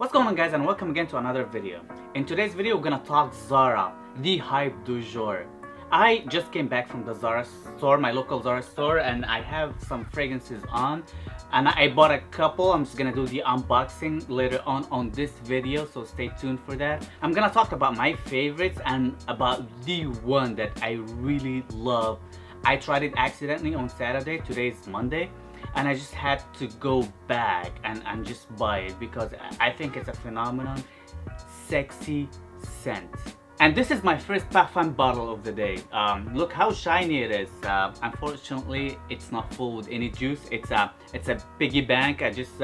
What's going on, guys, and welcome again to another video. In today's video we're gonna talk Zara, the hype du jour. I just came back from the Zara store, my local Zara store, and I have some fragrances on and I bought a couple. I'm just gonna do the unboxing later on this video, so stay tuned for that. I'm gonna talk about my favorites and about the one that I really love. I tried it accidentally on Saturday, today's Monday, and I just had to go back and just buy it because I think it's a phenomenon. Sexy scent. And this is my first parfum bottle of the day. Look how shiny it is. Unfortunately, it's not full with any juice. It's a piggy bank. I just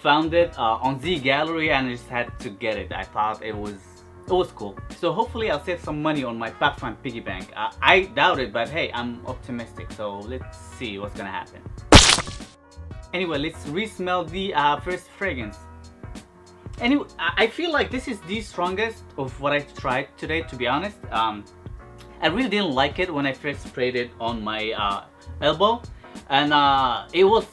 found it on Z Gallery and I just had to get it. I thought it was cool. So hopefully I'll save some money on my parfum piggy bank. I doubt it, but hey, I'm optimistic. So let's see what's gonna happen. Anyway, let's re-smell the first fragrance. Anyway, I feel like this is the strongest of what I've tried today, to be honest. I really didn't like it when I first sprayed it on my elbow, and it was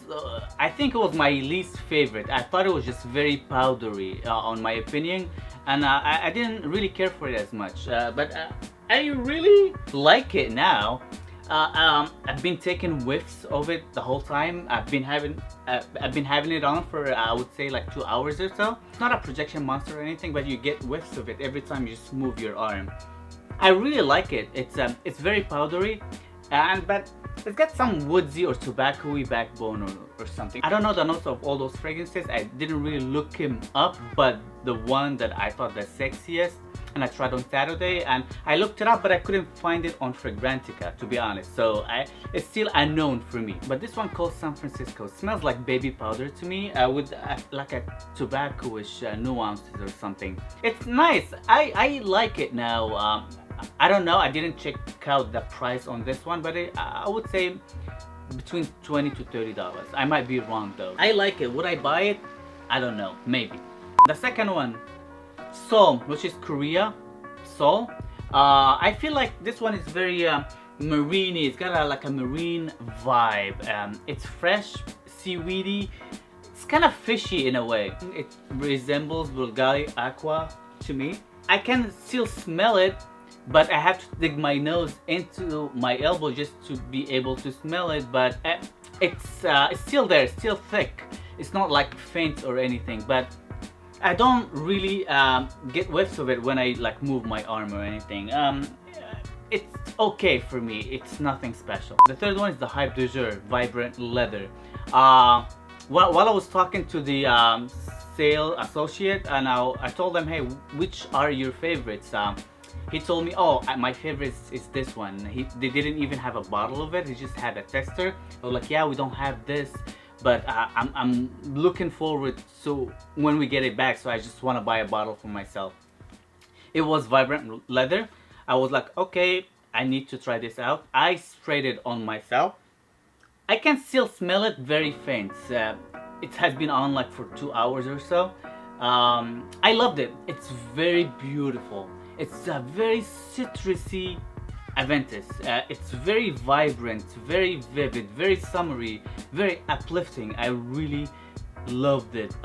I think it was my least favorite. I thought it was just very powdery on my opinion, and I didn't really care for it as much, but I really like it now. I've been taking whiffs of it the whole time. I've been having it on for I would say like 2 hours or so. It's not a projection monster or anything, but you get whiffs of it every time you just move your arm. I really like it. It's very powdery, but it's got some woodsy or tobacco-y backbone or something. I don't know the notes of all those fragrances. I didn't really look him up, but the one that I thought the sexiest, and I tried on Saturday, and I looked it up, but I couldn't find it on Fragrantica, to be honest. So it's still unknown for me. But this one called San Francisco smells like baby powder to me, with like a tobacco-ish nuances or something. It's nice. I like it now. I don't know. I didn't check out the price on this one, but I would say between $20 to $30. I might be wrong though. I like it. Would I buy it? I don't know. Maybe. The second one, Seoul, which is Korea. Seoul. I feel like this one is very marine-y. It's got like a marine vibe. It's fresh, seaweedy. It's kind of fishy in a way. It resembles Bulgari Aqua to me. I can still smell it, but I have to dig my nose into my elbow just to be able to smell it. But it's still there, it's still thick. It's not like faint or anything, but I don't really get whiffs of it when I like move my arm or anything. It's okay for me. It's nothing special. The third one is the Hype du Jour Vibrant Leather. While I was talking to the sale associate, and I told them, hey, which are your favorites? He told me, oh, my favorite is this one. They didn't even have a bottle of it. He just had a tester. I was like, yeah, we don't have this, but I'm looking forward to when we get it back, so I just want to buy a bottle for myself. It was Vibrant Leather. I was like, okay, I need to try this out. I sprayed it on myself. I can still smell it very faint. It has been on like for 2 hours or so. I loved it. It's very beautiful. It's a very citrusy Aventus. It's very vibrant, very vivid, very summery, very uplifting. I really loved it.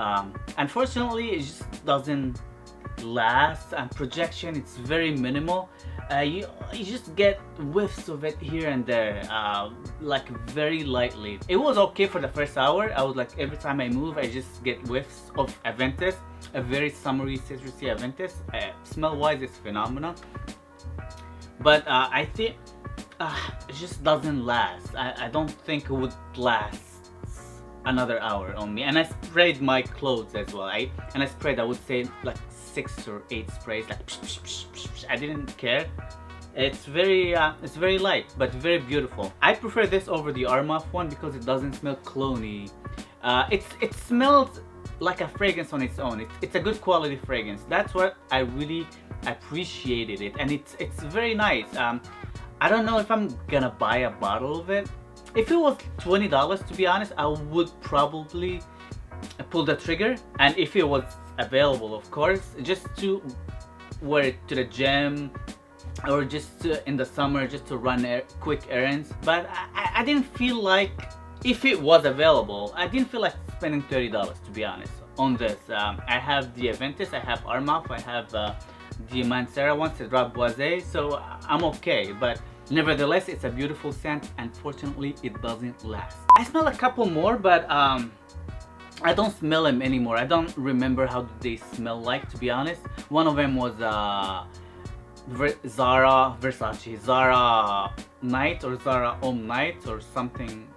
Unfortunately, it just doesn't last, and projection, it's very minimal. You just get whiffs of it here and there, like very lightly. It was okay for the first hour. I was like, every time I move, I just get whiffs of Aventus, a very summery, citrusy Aventus. Smell-wise, it's phenomenal. But I think it just doesn't last. I don't think it would last another hour on me. And I sprayed my clothes as well. I sprayed, I would say, like 6 or 8 sprays. Like I didn't care. It's very light, but very beautiful. I prefer this over the Armaf one because it doesn't smell clone-y. It smells like a fragrance on its own. It's a good quality fragrance. That's what I really appreciated it, and it's very nice. I don't know if I'm gonna buy a bottle of it. If it was $20, to be honest, I would probably pull the trigger, and if it was available, of course, just to wear it to the gym or just in the summer, just to run quick errands. But I didn't feel like, if it was available, I didn't feel like spending $30, to be honest. on this. I have the Aventus, I have Armaf, I have the Mancera ones, the Drap Boisé, so I'm okay. But nevertheless, it's a beautiful scent. Unfortunately, it doesn't last. I smell a couple more, but I don't smell them anymore. I don't remember how they smell like, to be honest. One of them was Zara Night or Zara Om Night or something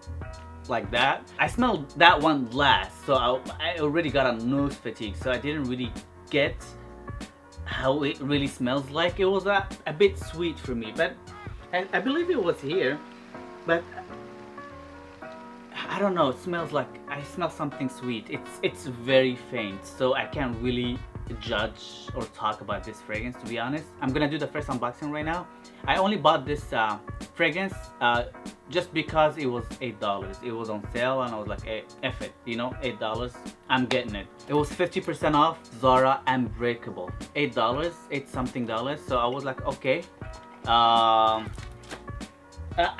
like that. I smelled that one last, so I already got a nose fatigue, so I didn't really get how it really smells like. It was a bit sweet for me, but I believe it was here, but I don't know, it smells like, I smell something sweet. It's very faint, so I can't really judge or talk about this fragrance, to be honest. I'm gonna do the first unboxing right now. I only bought this fragrance just because it was $8. It was on sale and I was like, hey, F it, you know, $8, I'm getting it. It was 50% off Zara Unbreakable. $8, $8 something dollars, so I was like, okay. I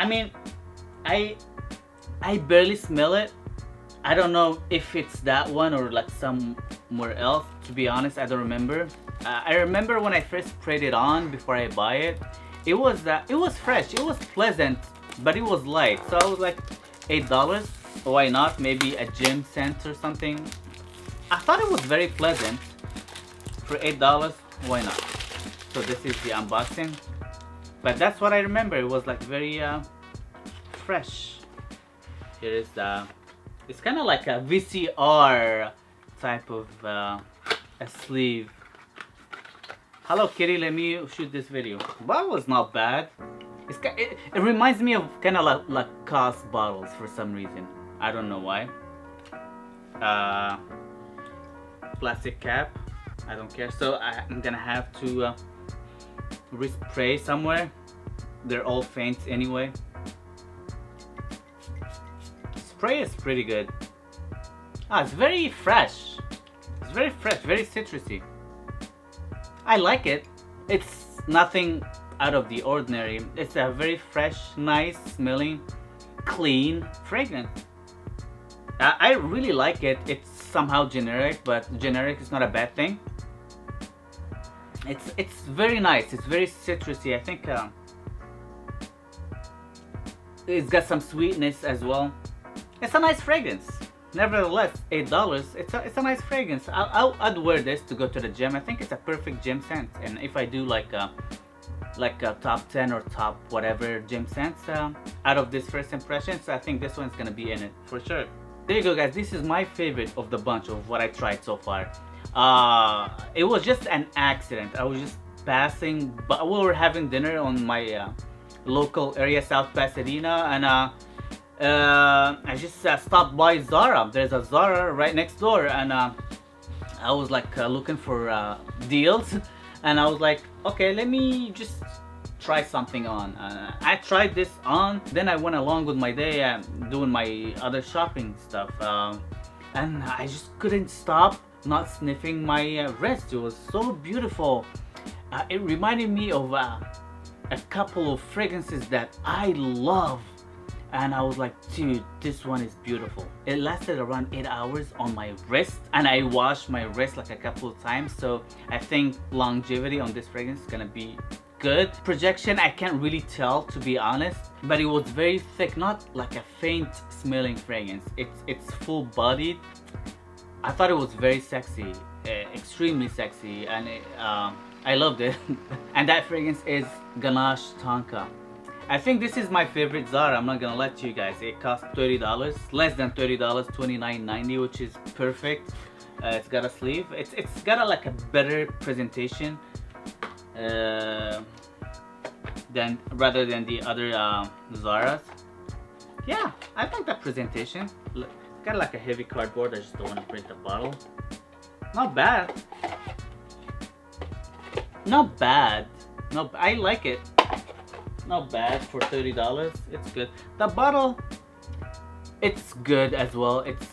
mean, I barely smell it. I don't know if it's that one or like somewhere else, to be honest. I don't remember. I remember when I first sprayed it on before I buy it, it was fresh, it was pleasant, but it was light. So I was like, $8, why not? Maybe a gym scent or something. I thought it was very pleasant. For $8, why not? So this is the unboxing, but that's what I remember. It was like very fresh. Here is the, it's kind of like a VCR type of a sleeve. Hello Kitty, let me shoot this video. Bottle is not bad. It reminds me of kind of like Lacoste bottles for some reason. I don't know why. Plastic cap. I don't care. So I'm gonna have to respray somewhere. They're all faints anyway. Spray is pretty good. It's very fresh. It's very fresh, very citrusy. I like it. It's nothing out of the ordinary. It's a very fresh, nice smelling, clean fragrance. I really like it. It's somehow generic, but generic is not a bad thing. It's very nice. It's very citrusy. I think it's got some sweetness as well. It's a nice fragrance. Nevertheless, $8. It's a nice fragrance. I'd wear this to go to the gym. I think it's a perfect gym scent. And if I do like a top 10 or top whatever gym scents out of this first impressions, I think this one's gonna be in it for sure. There you go, guys. This is my favorite of the bunch of what I tried so far. It was just an accident. I was just passing, but we were having dinner on my local area, South Pasadena, and I just stopped by Zara. There's a Zara right next door, and I was like looking for deals, and I was like, okay, let me just try something on. I tried this on, then I went along with my day doing my other shopping stuff, and I just couldn't stop not sniffing my wrist. It was so beautiful. It reminded me of a couple of fragrances that I love. And I was like, dude, this one is beautiful. It lasted around 8 hours on my wrist, and I washed my wrist like a couple of times, so I think longevity on this fragrance is gonna be good. Projection, I can't really tell, to be honest, but it was very thick, not like a faint smelling fragrance. It's full bodied. I thought it was very sexy, extremely sexy, and I loved it. And that fragrance is Ganache Tonka. I think this is my favorite Zara. I'm not gonna lie to you guys. It cost $30, less than $30, $29.90, which is perfect. It's got a sleeve. It's got like a better presentation rather than the other Zaras. Yeah, I like that presentation. It's got like a heavy cardboard. I just don't want to break the bottle. Not bad. Not bad. No, I like it. Not bad for $30. It's good. The bottle, it's good as well. It's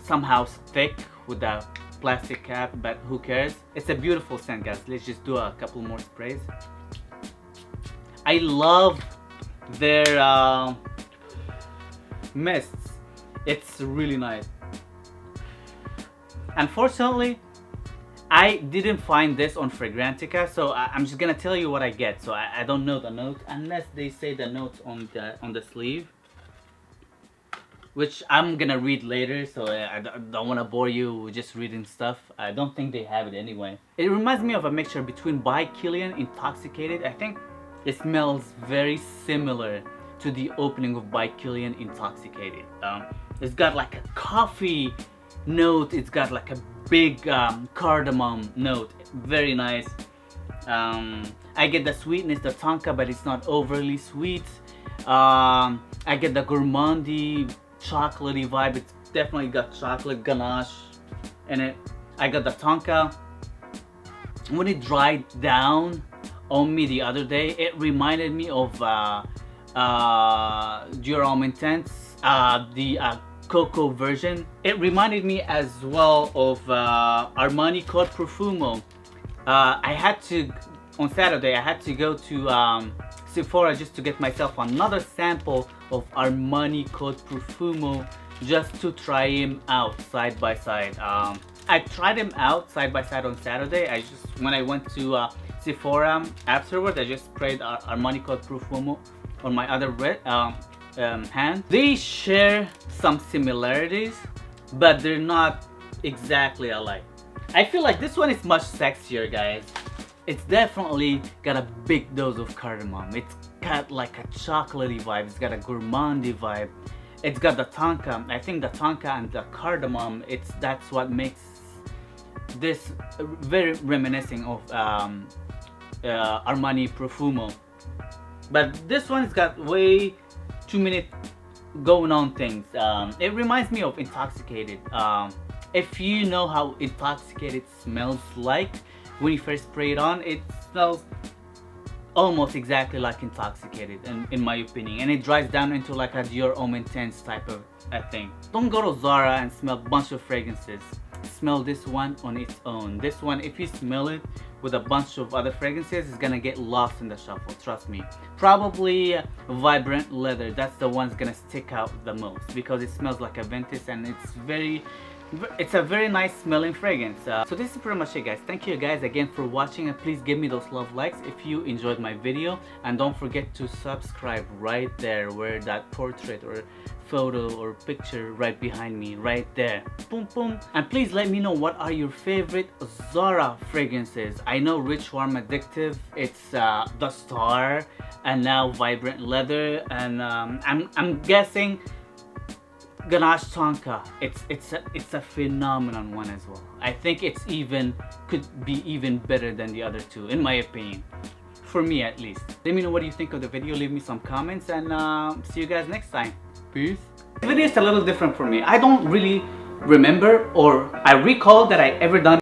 somehow thick with the plastic cap, but who cares? It's a beautiful scent, guys. Let's just do a couple more sprays. I love their mists. It's really nice. Unfortunately, I didn't find this on Fragrantica, so I'm just gonna tell you what I get. So I don't know the note unless they say the notes on the sleeve, which I'm gonna read later. So I don't want to bore you with just reading stuff. I don't think they have it anyway. It reminds me of a mixture between By Kilian Intoxicated. I think it smells very similar to the opening of By Kilian Intoxicated. It's got like a coffee note. It's got like a big cardamom note. Very nice. I get the sweetness, the tonka, but it's not overly sweet. I get the gourmandy, chocolatey vibe. It's definitely got chocolate ganache in it. I got the tonka. When it dried down on me the other day, it reminded me of Dior Homme Intense, the Cocoa version. It reminded me as well of Armani Code Profumo. I had to, on Saturday, I had to go to Sephora just to get myself another sample of Armani Code Profumo just to try him out side by side. I tried him out side by side on Saturday. When I went to Sephora afterwards, I just sprayed Armani Code Profumo on my other hand. They share some similarities, but they're not exactly alike. I feel like this one is much sexier, guys. It's definitely got a big dose of cardamom. It's got like a chocolatey vibe. It's got a gourmandy vibe. It's got the tonka. I think the tonka and the cardamom, that's what makes this very reminiscent of Armani Profumo. But this one's got way too many going on things. It reminds me of Intoxicated. If you know how Intoxicated smells like when you first spray it on, it smells almost exactly like Intoxicated in my opinion, and it dries down into like a Dior Homme Intense type of a thing. Don't go to Zara and smell a bunch of fragrances. Smell this one on its own. This one, if you smell it with a bunch of other fragrances, it's gonna get lost in the shuffle, trust me. Probably Vibrant Leather, that's the one's gonna stick out the most because it smells like a Ventus and it's a very nice smelling fragrance. So this is pretty much it, guys. Thank you guys again for watching, and please give me those love likes if you enjoyed my video, and don't forget to subscribe right there where that portrait or photo or picture right behind me, right there, boom boom. And please let me know what are your favorite Zara fragrances. I know Rich Warm Addictive, it's the Star, and now Vibrant Leather, and I'm guessing Ganache Tonka. It's a phenomenon one as well. I think could be even better than the other two in my opinion, for me at least. Let me know what you think of the video. Leave me some comments, and see you guys next time. Peace. This video is a little different for me. I don't really remember or I recall that I ever done